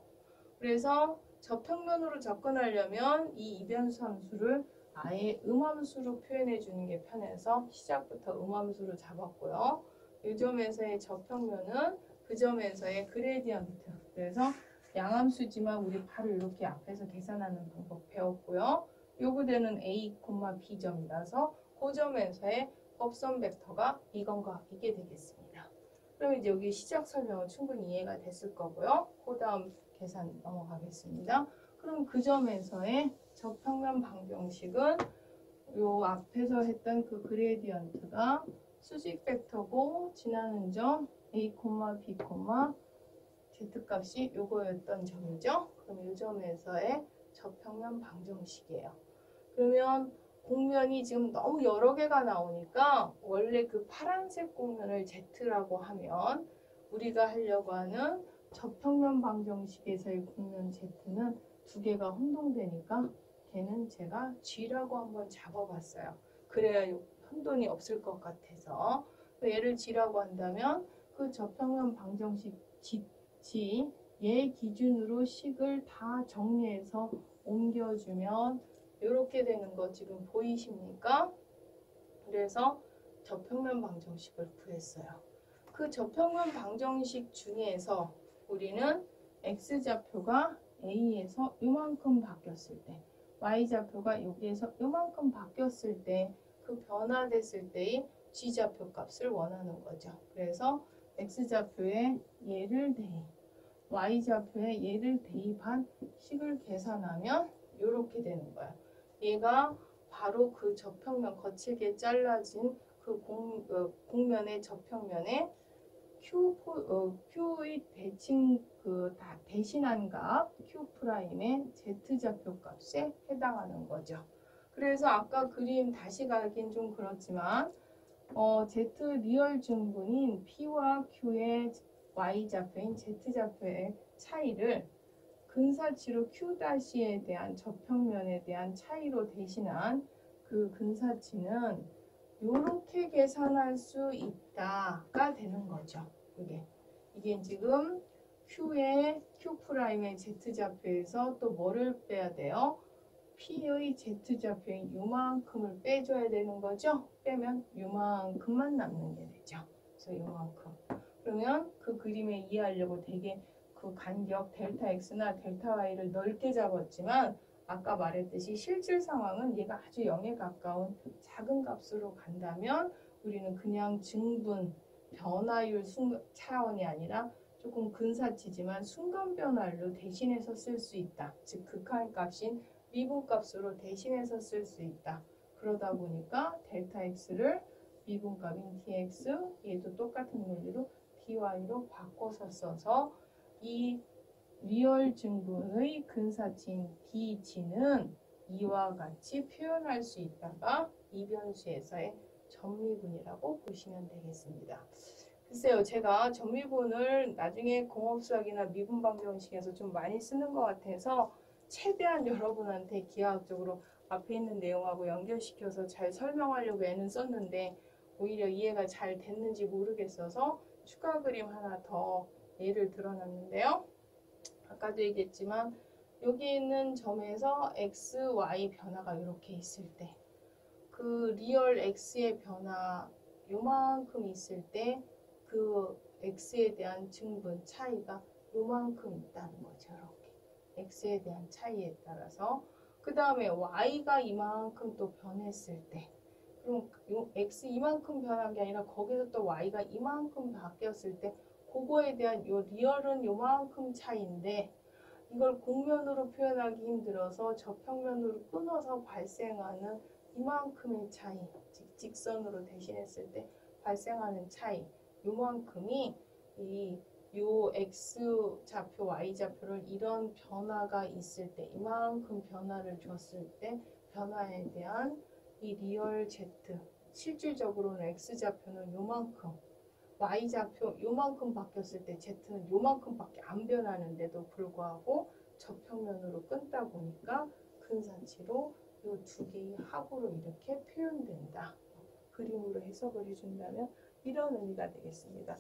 그래서 저평면으로 접근하려면 이 이변수 함수를 아예 음함수로 표현해 주는 게 편해서 시작부터 음함수로 잡았고요. 이 점에서의 저평면은 그 점에서의 그레디언트. 그래서 양함수지만 우리 바로 이렇게 앞에서 계산하는 방법 배웠고요. 요구되는 A, B점이라서 그 점에서의 법선 벡터가 이건가 이게 되겠습니다. 그럼 이제 여기 시작 설명은 충분히 이해가 됐을 거고요. 그 다음 계산 넘어가겠습니다. 그럼 그 점에서의 저평면 방정식은 요 앞에서 했던 그 그레디언트가 수직 벡터고 지나는 점 A, B, Z값이 요거였던 점이죠. 그럼 이 점에서의 저평면 방정식이에요. 그러면 공면이 지금 너무 여러 개가 나오니까 원래 그 파란색 공면을 Z라고 하면 우리가 하려고 하는 저평면 방정식에서의 공면 Z는 두 개가 혼동되니까 걔는 제가 G라고 한번 잡아봤어요. 그래야 혼돈이 없을 것 같아서 얘를 G라고 한다면 그 저평면 방정식 G 얘 기준으로 식을 다 정리해서 옮겨주면 이렇게 되는 거 지금 보이십니까? 그래서 저평면 방정식을 구했어요. 그 저평면 방정식 중에서 우리는 X좌표가 A에서 이만큼 바뀌었을 때 Y좌표가 여기에서 이만큼 바뀌었을 때 그 변화됐을 때의 G좌표 값을 원하는 거죠. 그래서 X좌표에 얘를 대입, Y좌표에 얘를 대입한 식을 계산하면 이렇게 되는 거야. 얘가 바로 그 저평면 거칠게 잘라진 그 공면의 저평면에 Q의 대칭 대신한 값 Q'의 Z좌표 값에 해당하는 거죠. 그래서 아까 그림 다시 가긴 좀 그렇지만 Z 리얼 증분인 P와 Q의 Y좌표인 Z좌표의 차이를 근사치로 Q'에 대한 저평면에 대한 차이로 대신한 그 근사치는 이렇게 계산할 수 있다가 되는 거죠. 이게 지금 Q의 Q'의 Z좌표에서 또 뭐를 빼야 돼요? P의 Z좌표인 요만큼을 빼줘야 되는 거죠. 빼면 요만큼만 남는 게 되죠. 그래서 요만큼. 그러면 그 그림에 이해하려고 되게 그 간격 델타 X나 델타 Y를 넓게 잡았지만 아까 말했듯이 실질 상황은 얘가 아주 0에 가까운 작은 값으로 간다면 우리는 그냥 증분, 변화율 차원이 아니라 조금 근사치지만 순간 변화율로 대신해서 쓸 수 있다. 즉 극한값인 미분값으로 대신해서 쓸 수 있다. 그러다 보니까 델타 X를 미분값인 dx 얘도 똑같은 논리로 dy로 바꿔서 써서 이 리얼 증분의 근사치인 dg는 이와 같이 표현할 수 있다가 이 변수에서의 전미분이라고 보시면 되겠습니다. 글쎄요, 제가 전미분을 나중에 공업수학이나 미분방정식에서 좀 많이 쓰는 것 같아서 최대한 여러분한테 기하학적으로 앞에 있는 내용하고 연결시켜서 잘 설명하려고 애는 썼는데 오히려 이해가 잘 됐는지 모르겠어서 추가 그림 하나 더 예를 들어놨는데요. 아까도 얘기했지만 여기 있는 점에서 x, y 변화가 이렇게 있을 때 그 리얼 x의 변화 요만큼 있을 때 그 x에 대한 증분 차이가 요만큼 있다는 거죠. 이렇게 x에 대한 차이에 따라서 그 다음에 y가 이만큼 또 변했을 때 그럼 x 이만큼 변한 게 아니라 거기서 또 y가 이만큼 바뀌었을 때 그거에 대한 요 리얼은 요만큼 차이인데 이걸 곡면으로 표현하기 힘들어서 저평면으로 끊어서 발생하는 이만큼의 차이, 즉 직선으로 대신했을 때 발생하는 차이, 요만큼이 요 x좌표, y좌표를 이런 변화가 있을 때 이만큼 변화를 줬을 때 변화에 대한 이 리얼 z, 실질적으로는 x좌표는 요만큼 y좌표 요만큼 바뀌었을 때 z는 요만큼밖에 안 변하는데도 불구하고 저평면으로 끊다 보니까 근사치로 이 두 개의 합으로 이렇게 표현된다. 그림으로 해석을 해준다면 이런 의미가 되겠습니다.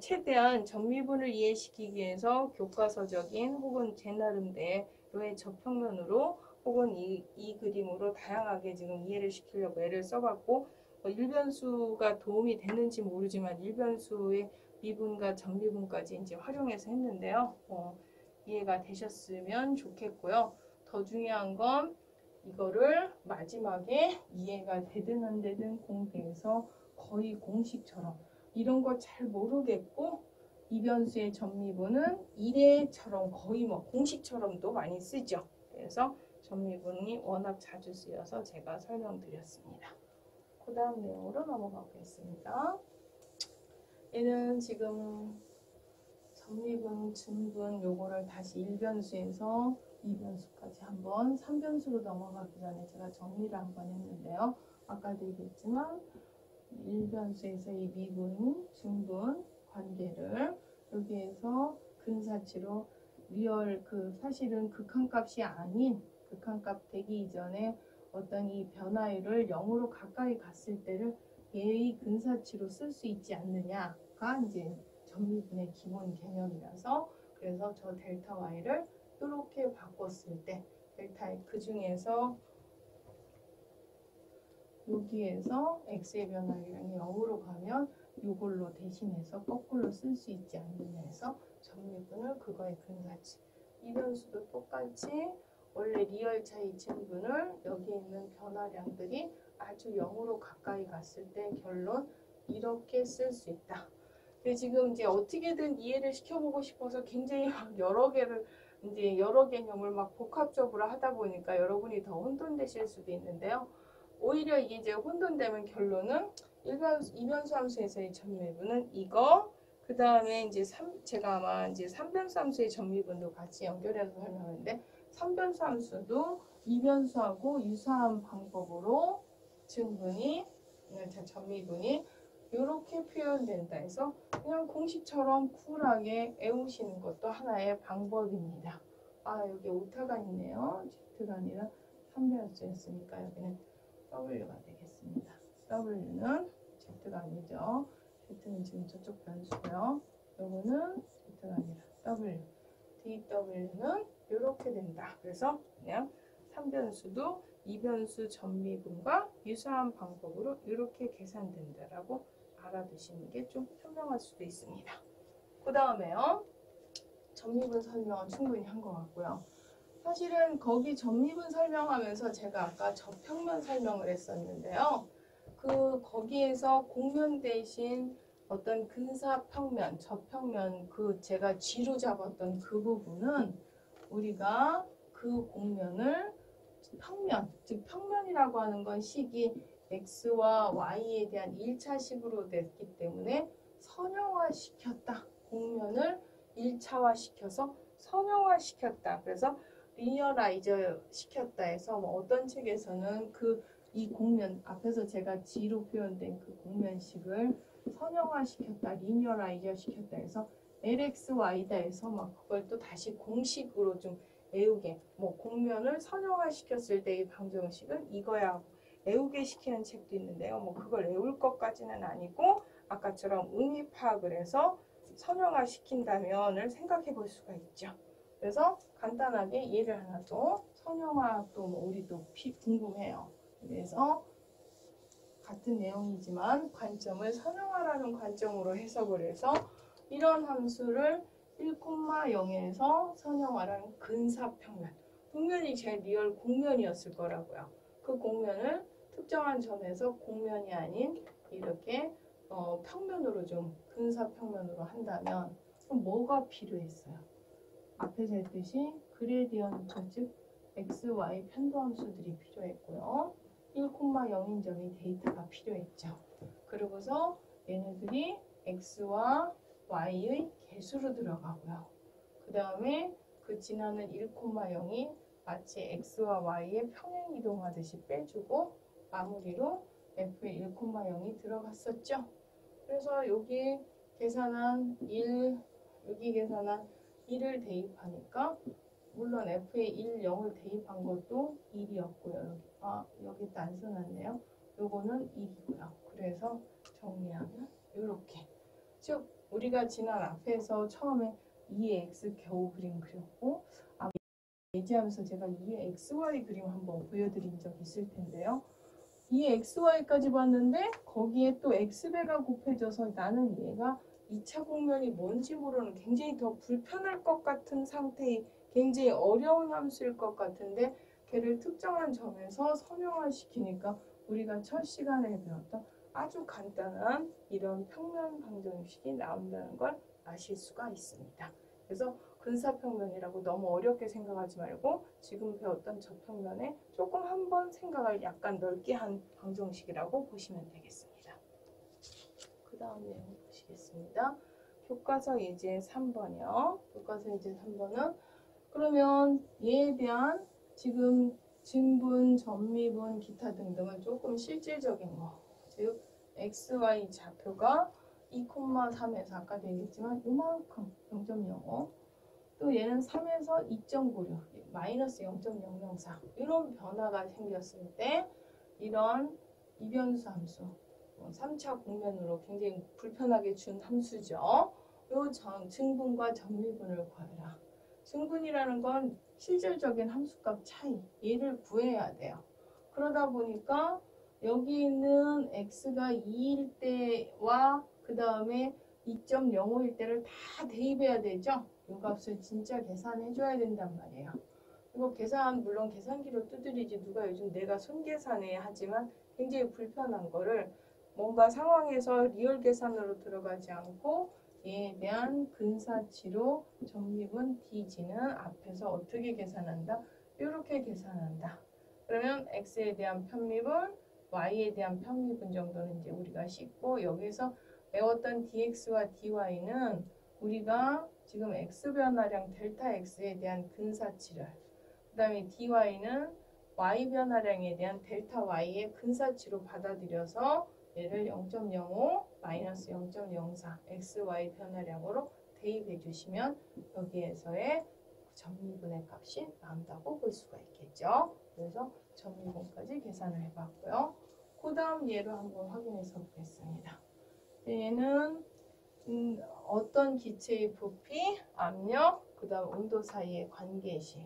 최대한 전미분을 이해시키기 위해서 교과서적인 혹은 제 나름대로의 저평면으로 혹은 이 그림으로 다양하게 지금 이해를 시키려고 애를 써봤고 일변수가 도움이 되는지 모르지만 일변수의 미분과 전미분까지 이제 활용해서 했는데요. 이해가 되셨으면 좋겠고요. 더 중요한 건 이거를 마지막에 이해가 되든 안 되든 공부해서 거의 공식처럼 이런 거 잘 모르겠고 이변수의 전미분은 이래처럼 거의 뭐 공식처럼도 많이 쓰죠. 그래서 전미분이 워낙 자주 쓰여서 제가 설명드렸습니다. 그 다음 내용으로 넘어가 보겠습니다. 얘는 지금 전미분, 증분 요거를 다시 1변수에서 2변수까지 한번 3변수로 넘어가기 전에 제가 정리를 한번 했는데요. 아까도 얘기했지만 1변수에서 이 미분, 증분 관계를 여기에서 근사치로 리얼 사실은 극한값이 아닌 극한값 되기 이전에 어떤 이 변화율을 0으로 가까이 갔을 때를 얘의 근사치로 쓸 수 있지 않느냐가 이제 전미분의 기본 개념이라서 그래서 저 델타 y를 이렇게 바꿨을 때 델타 그 중에서 여기에서 x의 변화율이 0으로 가면 이걸로 대신해서 거꾸로 쓸 수 있지 않느냐 해서 전미분을 그거의 근사치 이 변수도 똑같이 원래 리얼 차이 증분을 여기 있는 변화량들이 아주 0으로 가까이 갔을 때 결론 이렇게 쓸 수 있다. 근데 지금 이제 어떻게든 이해를 시켜보고 싶어서 굉장히 여러 개념을 막 복합적으로 하다 보니까 여러분이 더 혼돈되실 수도 있는데요. 오히려 이게 이제 혼돈되면 결론은 이변수 함수에서의 전미분은 이거 그 다음에 이제 제가 아마 이제 3변수 함수의 전미분도 같이 연결해서 설명하는데 3변수 함수도 2변수하고 유사한 방법으로 전미분이 이렇게 표현된다 해서 그냥 공식처럼 쿨하게 외우시는 것도 하나의 방법입니다. 여기 오타가 있네요. Z가 아니라 3변수였으니까 여기는 W가 되겠습니다. W는 Z가 아니죠. Z는 지금 저쪽 변수고요. 요거는 Z가 아니라 W. DW는 이렇게 된다. 그래서 그냥 3변수도 2변수 전미분과 유사한 방법으로 이렇게 계산된다라고 알아두시는 게 좀 현명할 수도 있습니다. 그 다음에요. 전미분 설명은 충분히 한 것 같고요. 사실은 거기 전미분 설명하면서 제가 아까 저평면 설명을 했었는데요. 거기에서 곡면 대신 어떤 근사평면, 저평면 제가 G로 잡았던 그 부분은 우리가 그 곡면을 평면, 즉 평면이라고 하는 건 식이 x와 y에 대한 1차식으로 됐기 때문에 선형화시켰다. 곡면을 1차화시켜서 선형화시켰다. 그래서 리니어라이저 시켰다 해서 뭐 어떤 책에서는 이 공면 앞에서 제가 G로 표현된 그 공면식을 선형화 시켰다, 리니어라이저 시켰다 해서 LXY다 해서 막 그걸 또 다시 공식으로 좀 외우게 뭐 공면을 선형화 시켰을 때의 방정식은 이거야 외우게 시키는 책도 있는데요. 뭐 그걸 외울 것까지는 아니고 아까처럼 의미 파악을 해서 선형화 시킨다면을 생각해 볼 수가 있죠. 그래서 간단하게 예를 하나 또 선형화 또 뭐 우리도 궁금해요. 그래서 같은 내용이지만 관점을 선형화라는 관점으로 해석을 해서 이런 함수를 1,0에서 선형화라는 근사평면 평면이 제일 리얼 공면이었을 거라고요. 그 공면을 특정한 점에서 공면이 아닌 이렇게 평면으로 좀 근사평면으로 한다면 그럼 뭐가 필요했어요? 앞에서 했듯이 그레디언트 즉 x, y 편도함수들이 필요했고요. 1,0인 점이 데이터가 필요했죠. 그러고서 얘네들이 x와 y의 개수로 들어가고요. 그 다음에 그 지나는 1,0이 마치 x와 y의 평행 이동하듯이 빼주고 마무리로 f의 1,0이 들어갔었죠. 그래서 여기 계산한 1, 여기 계산한 1을 대입하니까 물론 f에 1, 0을 대입한 것도 1이었고요. 여기 또 안 써놨네요. 요거는 1이고요. 그래서 정리하면 이렇게. 즉 우리가 지난 앞에서 처음에 2의 x 겨우 그림 그렸고 예지하면서 제가 2의 xy 그림 한번 보여드린 적 있을 텐데요. 2의 xy까지 봤는데 거기에 또 x배가 곱해져서 나는 얘가 2차 공면이 뭔지 모르는 굉장히 더 불편할 것 같은 상태의 굉장히 어려운 함수일 것 같은데 걔를 특정한 점에서 선형화시키니까 우리가 첫 시간에 배웠던 아주 간단한 이런 평면 방정식이 나온다는 걸 아실 수가 있습니다. 그래서 근사평면이라고 너무 어렵게 생각하지 말고 지금 배웠던 저평면에 조금 한번 생각을 약간 넓게 한 방정식이라고 보시면 되겠습니다. 그 다음 내용 보시겠습니다. 교과서 예제 3번이요. 교과서 예제 3번은 그러면 얘에 대한 지금 증분, 점미분, 기타 등등은 조금 실질적인 거. 즉 XY 좌표가 2,3에서 아까 얘기했지만 요만큼 0.05 또 얘는 3에서 2.96 마이너스 0.004 이런 변화가 생겼을 때 이런 이변수 함수 3차 공면으로 굉장히 불편하게 준 함수죠. 요 증분과 점미분을 구해라. 증분이라는 건 실질적인 함수값 차이 얘를 구해야 돼요. 그러다 보니까 여기 있는 x가 2일 때와 그 다음에 2.05일 때를 다 대입해야 되죠. 이 값을 진짜 계산해 줘야 된단 말이에요. 이거 계산 물론 계산기로 두드리지 누가 요즘 내가 손계산해 하지만 굉장히 불편한 거를 뭔가 상황에서 리얼 계산으로 들어가지 않고 얘에 대한 근사치로 점미분 dg는 앞에서 어떻게 계산한다? 이렇게 계산한다. 그러면 x에 대한 편미분, y에 대한 편미분 정도는 이제 우리가 씻고 여기서 외웠던 dx와 dy는 우리가 지금 x 변화량 델타 x에 대한 근사치를 그 다음에 dy는 y 변화량에 대한 델타 y의 근사치로 받아들여서 얘를 0.05 마이너스 0.04 xy 변화량으로 대입해 주시면 여기에서의 점미분의 값이 나온다고 볼 수가 있겠죠. 그래서 점미분까지 계산을 해봤고요. 그 다음 예로 한번 확인해서 보겠습니다. 얘는 어떤 기체의 부피, 압력, 그 다음 온도 사이의 관계식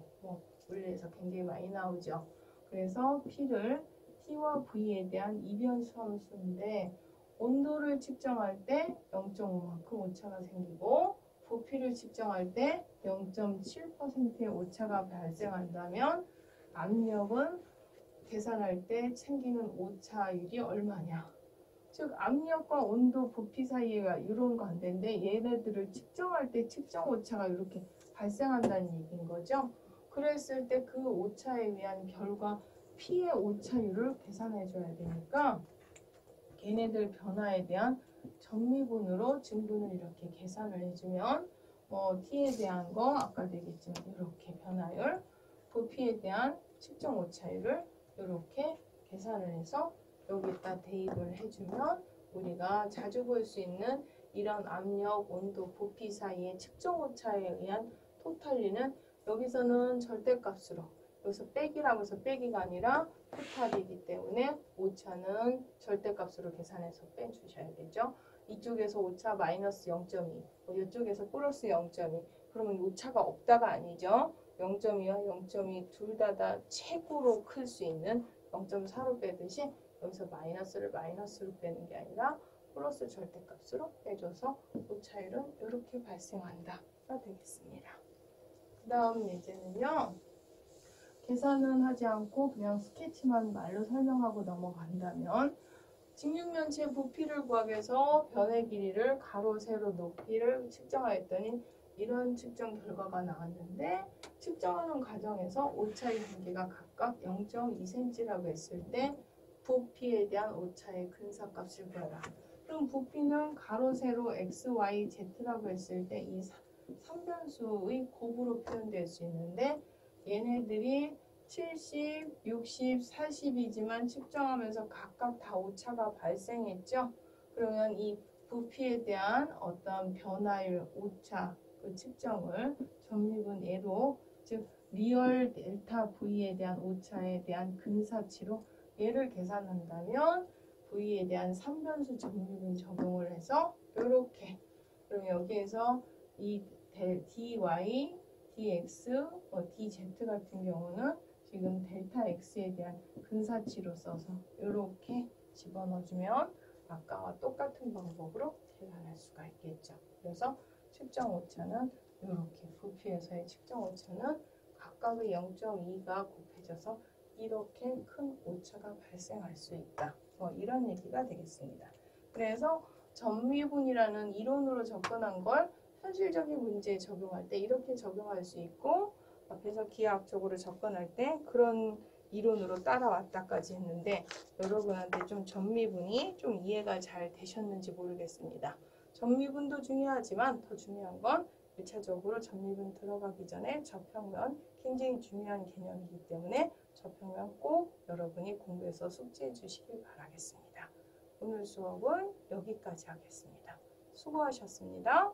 물리에서 굉장히 많이 나오죠. 그래서 P를 T와 V에 대한 이변수 함수인데 온도를 측정할 때 0.5만큼 오차가 생기고 부피를 측정할 때 0.7%의 오차가 발생한다면 압력은 계산할 때 챙기는 오차율이 얼마냐. 즉 압력과 온도, 부피 사이가 이런 관계인데 얘네들을 측정할 때 측정 오차가 이렇게 발생한다는 얘기인 거죠. 그랬을 때 그 오차에 의한 결과 P의 오차율을 계산해 줘야 되니까 걔네들 변화에 대한 점미분으로 증분을 이렇게 계산을 해주면 T에 대한 거 아까도 얘기했지만 이렇게 변화율 부피에 대한 측정 오차율을 이렇게 계산을 해서 여기다 대입을 해주면 우리가 자주 볼 수 있는 이런 압력, 온도, 부피 사이의 측정 오차에 의한 토탈리는 여기서는 절대값으로, 여기서 빼기라고 해서 빼기가 아니라 토탈이기 때문에 오차는 절대값으로 계산해서 빼주셔야 되죠. 이쪽에서 오차 마이너스 0.2, 이쪽에서 플러스 0.2, 그러면 오차가 없다가 아니죠. 0.2와 0.2 둘 다 최고로 클 수 있는 0.4로 빼듯이 여기서 마이너스를 마이너스로 빼는 게 아니라 플러스 절대값으로 빼줘서 오차율은 이렇게 발생한다가 되겠습니다. 그 다음 예제는요. 계산은 하지 않고 그냥 스케치만 말로 설명하고 넘어간다면 직육면체 부피를 구하기 위해서 변의 길이를 가로, 세로, 높이를 측정하였더니 이런 측정 결과가 나왔는데 측정하는 과정에서 오차의 관계가 각각 0.2cm라고 했을 때 부피에 대한 오차의 근사값을 구하라. 그럼 부피는 가로, 세로, x, y, z라고 했을 때 이 3변수의 곱으로 표현될 수 있는데 얘네들이 70, 60, 40이지만 측정하면서 각각 다 오차가 발생했죠. 그러면 이 부피에 대한 어떤 변화율, 오차, 그 측정을 전미분 예로, 즉 리얼 델타 V에 대한 오차에 대한 근사치로 얘를 계산한다면 V에 대한 3변수 전미분 적용을 해서 이렇게, 그럼 여기에서 이 dy, dx, dz 같은 경우는 지금 델타 x에 대한 근사치로 써서 이렇게 집어넣어주면 아까와 똑같은 방법으로 계산할 수가 있겠죠. 그래서 측정 오차는 이렇게 부피에서의 측정 오차는 각각의 0.2가 곱해져서 이렇게 큰 오차가 발생할 수 있다. 이런 얘기가 되겠습니다. 그래서 전미분이라는 이론으로 접근한 걸 현실적인 문제에 적용할 때 이렇게 적용할 수 있고 앞에서 기하학적으로 접근할 때 그런 이론으로 따라왔다까지 했는데 여러분한테 좀 전미분이 좀 이해가 잘 되셨는지 모르겠습니다. 전미분도 중요하지만 더 중요한 건 1차적으로 전미분 들어가기 전에 저평면 굉장히 중요한 개념이기 때문에 저평면 꼭 여러분이 공부해서 숙지해 주시길 바라겠습니다. 오늘 수업은 여기까지 하겠습니다. 수고하셨습니다.